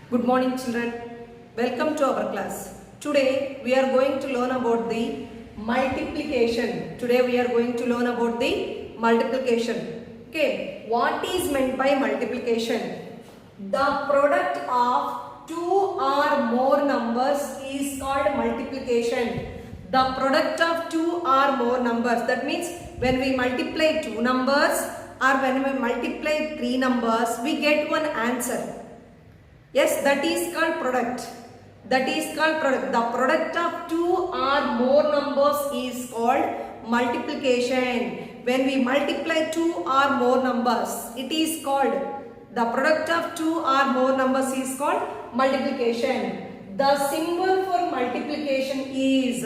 Good morning children. Welcome to our class. Today we are going to learn about the multiplication. Today we are going to learn about the multiplication. Okay, what is meant by multiplication? The product of two or more numbers is called multiplication. The product of two or more numbers. That means when we multiply two numbers or when we multiply three numbers, we get one answer. Yes, that is called product. That is called product. The product of two or more numbers is called multiplication. When we multiply two or more numbers, it is called, the product of two or more numbers is called multiplication. The symbol for multiplication is,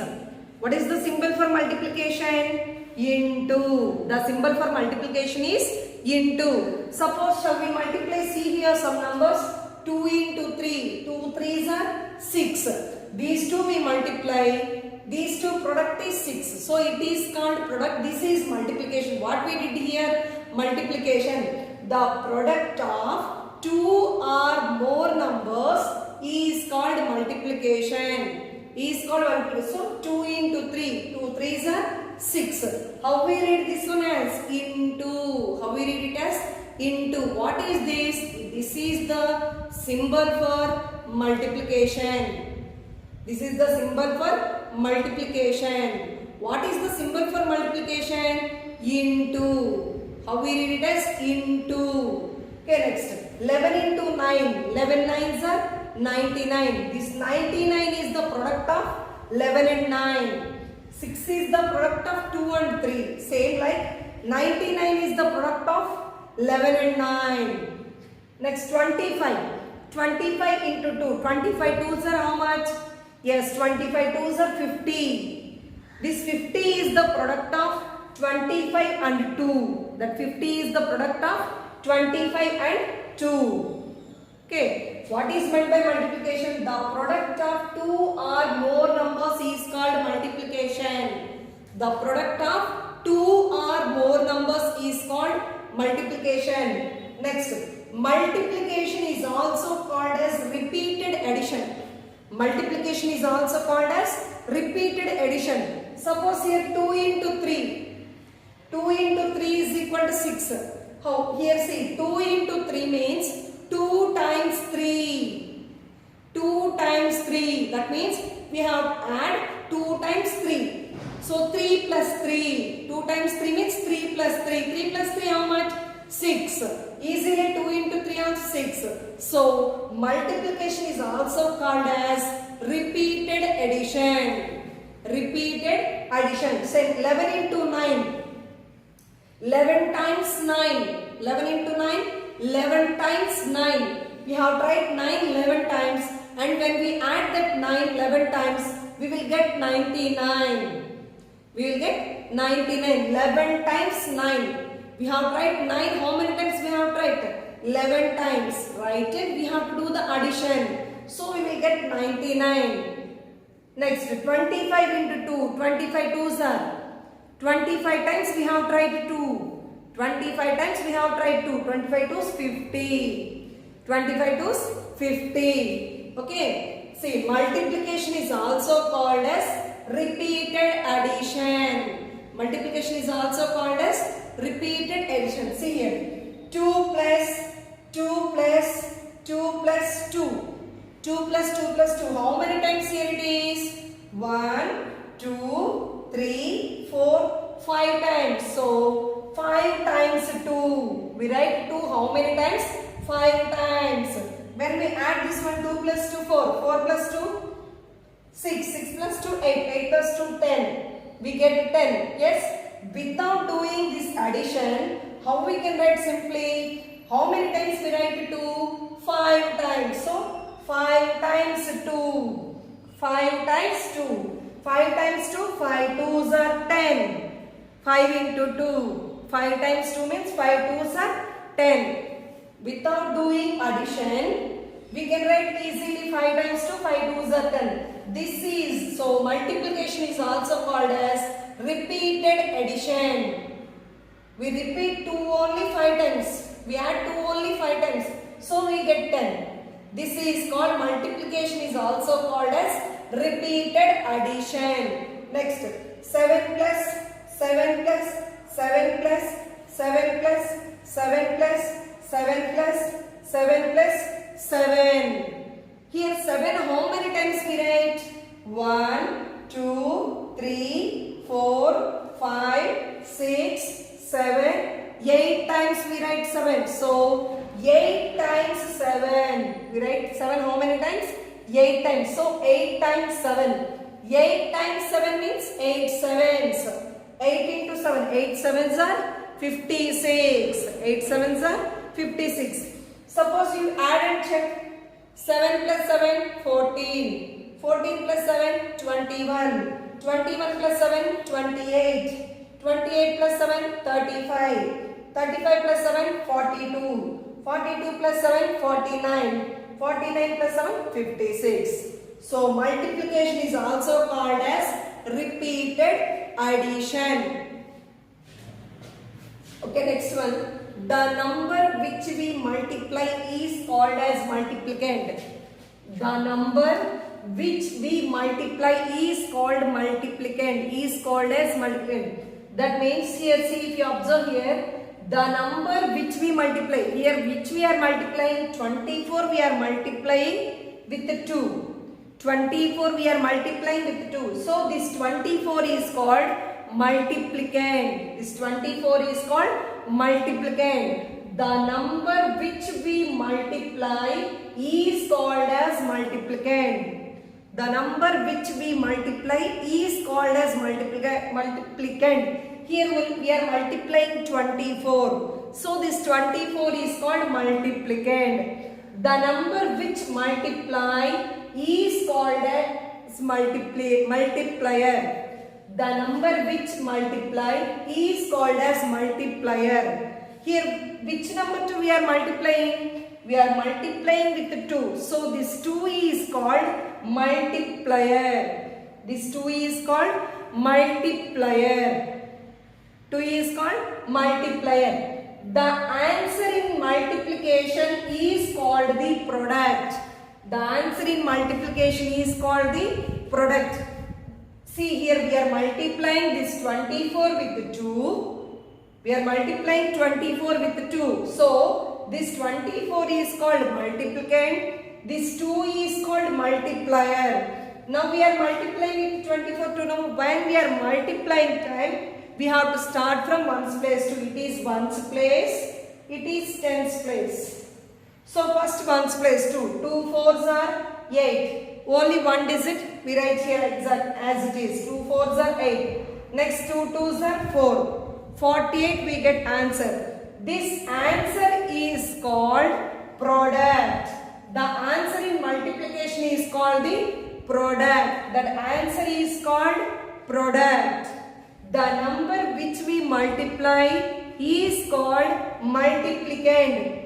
what is the symbol for multiplication? Into. The symbol for multiplication is into. Suppose shall we multiply, see here some numbers. 2 into 3, 2 3s are 6. These two we multiply, these two product is 6. So it is called product. This is multiplication. What we did here? Multiplication. The product of two or more numbers is called multiplication. Is called multiplication. So 2 into 3, 2 3s are 6. How we read this one as? Into. How we read it as? Into. What is this? This is the symbol for multiplication. This is the symbol for multiplication. What is the symbol for multiplication? Into. How we read it as? Into. Okay, next. 11 into 9. 11 nines are 99. This 99 is the product of 11 and 9. 6 is the product of 2 and 3. Same like 99 is the product of 11 and 9. Next 25. 25 into 2. 25 2s are how much? Yes, 25 2s are 50. This 50 is the product of 25 and 2. That 50 is the product of 25 and 2. Okay. What is meant by multiplication? The product of two or more numbers is called multiplication. The product of two or more numbers is called multiplication. Next, multiplication is also called as repeated addition. Multiplication is also called as repeated addition. Suppose here 2 into 3. 2 into 3 is equal to 6. How? Here see, 2 into 3 means 2 times 3. 2 times 3. That means we have to add 2 times 3. So 3 plus 3. 2 times 3 means 3 plus 3. 3 plus 3 how much? 6. Easily 2 into 3 on 6. So multiplication is also called as repeated addition. Repeated addition. Say 11 into 9. 11 times 9. 11 into 9. 11 times 9. We have tried 9 11 times, and when we add that 9 11 times, we will get 99. We will get 99. 11 times 9. We have tried 9. How many times we have tried? 11 times. Right? We have to do the addition. So we will get 99. Next, 25 into 2. 25 2s are. 25 times we have tried 2. 25 times we have tried 2. 25 2s 50. 25 2s 50. Okay. See, multiplication is also called as repeated addition. Multiplication is also called as repeated addition. See here. 2 plus 2 plus 2 plus 2. 2 plus 2 plus 2. How many times here it is? 1, 2, 3, 4, 5 times. So 5 times 2. We write 2 how many times? 5 times. When we add this one, 2 plus 2, 4. 4 plus 2, 6. 6 plus 2, 8. 8 plus 2, 10. We get 10. Yes? Without doing this addition, how we can write simply? How many times we write 2? 5 times. So 5 times 2. 5 times 2. 5 times 2, 5 2s are 10. 5 into 2. 5 times 2 means 5 2s are 10. Without doing addition, we can write easily 5 times 2, 5 2s are 10. This is, so multiplication is also called as repeated addition. We repeat 2 only 5 times. We add 2 only 5 times. So we get 10. This is called multiplication, is also called as repeated addition. Next, 7 plus 7 plus 7 plus 7 plus 7 plus 7 plus 7 plus 7. Here 7 how many times we write? 1, 2, 3, 4, 5, 6, 7, 8 times we write 7. So 8 times 7. We write 7 how many times? 8 times. So 8 times 7. 8 times 7 means 8 sevens. 8 into 7. 8 sevens are 56. 8 sevens are 56. Suppose you add and check. 7 plus 7, 14. 14 plus 7, 21. 21 plus 7, 28. 28 plus 7, 35. 35 plus 7, 42. 42 plus 7, 49. 49 plus 7, 56. So multiplication is also called as repeated addition. Okay, next one. The number which we multiply is called as multiplicand. The number which we multiply is called multiplicand. Is called as multiplicand. That means here, see, if you observe here, the number which we multiply, here which we are multiplying, 24 we are multiplying with 2. 24 we are multiplying with 2. So this 24 is called multiplicand. This 24 is called multiplicand. The number which we multiply is called as multiplicand. The number which we multiply is called as multiplicand. Here we are multiplying 24. So this 24 is called multiplicand. The number which multiply is called as multiplier. The number which multiply is called as multiplier. Here which number 2 we are multiplying? We are multiplying with 2. So this 2 is called multiplier. This 2 is called multiplier. 2 is called multiplier. The answer in multiplication is called the product. The answer in multiplication is called the product. See here we are multiplying this 24 with 2. We are multiplying 24 with 2. So this 24 is called multiplicand. This 2 is called multiplier. Now we are multiplying with 24 to now. When we are multiplying time, we have to start from ones place to it is ones place, it is tens place. So first ones place 2. 2 fours are 8. Only one digit we write here exact as it is. 2 fours are 8. Next 2 twos are 4. 48 we get answer. This answer is called product. The answer in multiplication is called the product. That answer is called product. The number which we multiply is called multiplicand.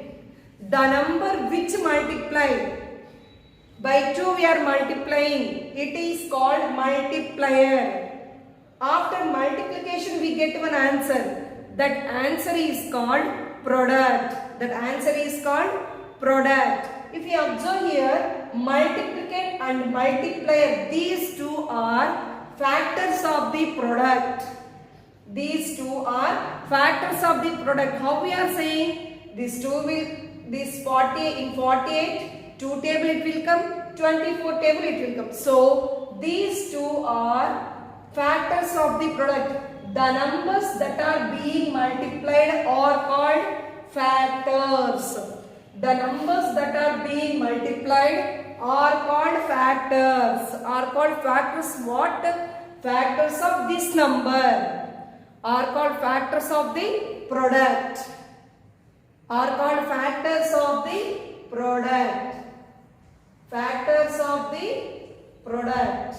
The number which multiply by 2 we are multiplying, it is called multiplier. After multiplication we get one answer. That answer is called product. That answer is called product. If you observe here, multiplicand and multiplier, these two are factors of the product. These two are factors of the product. How we are saying? This 2 will, this 40 in 48, 2 table it will come, 24 table it will come. So these two are factors of the product. The numbers that are being multiplied are called factors. The numbers that are being multiplied are called factors. Are called factors what? Factors of this number. Are called factors of the product. Are called factors of the product. Factors of the product.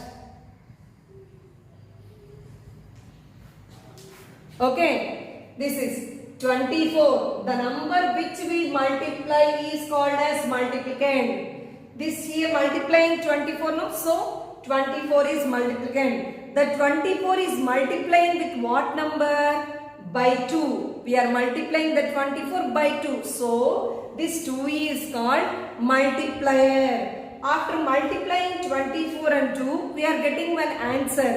Okay, this is 24. The number which we multiply is called as multiplicand. This here multiplying 24, no? So 24 is multiplicand. The 24 is multiplying with what number? By 2. We are multiplying the 24 by 2. So, this 2 is called multiplier. After multiplying 24 and 2, we are getting one answer.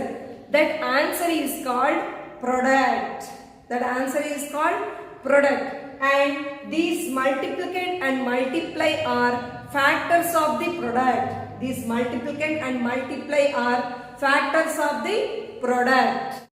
That answer is called product. That answer is called product. And these multiplicand and multiply are factors of the product. These multiplicand and multiply are factors of the product.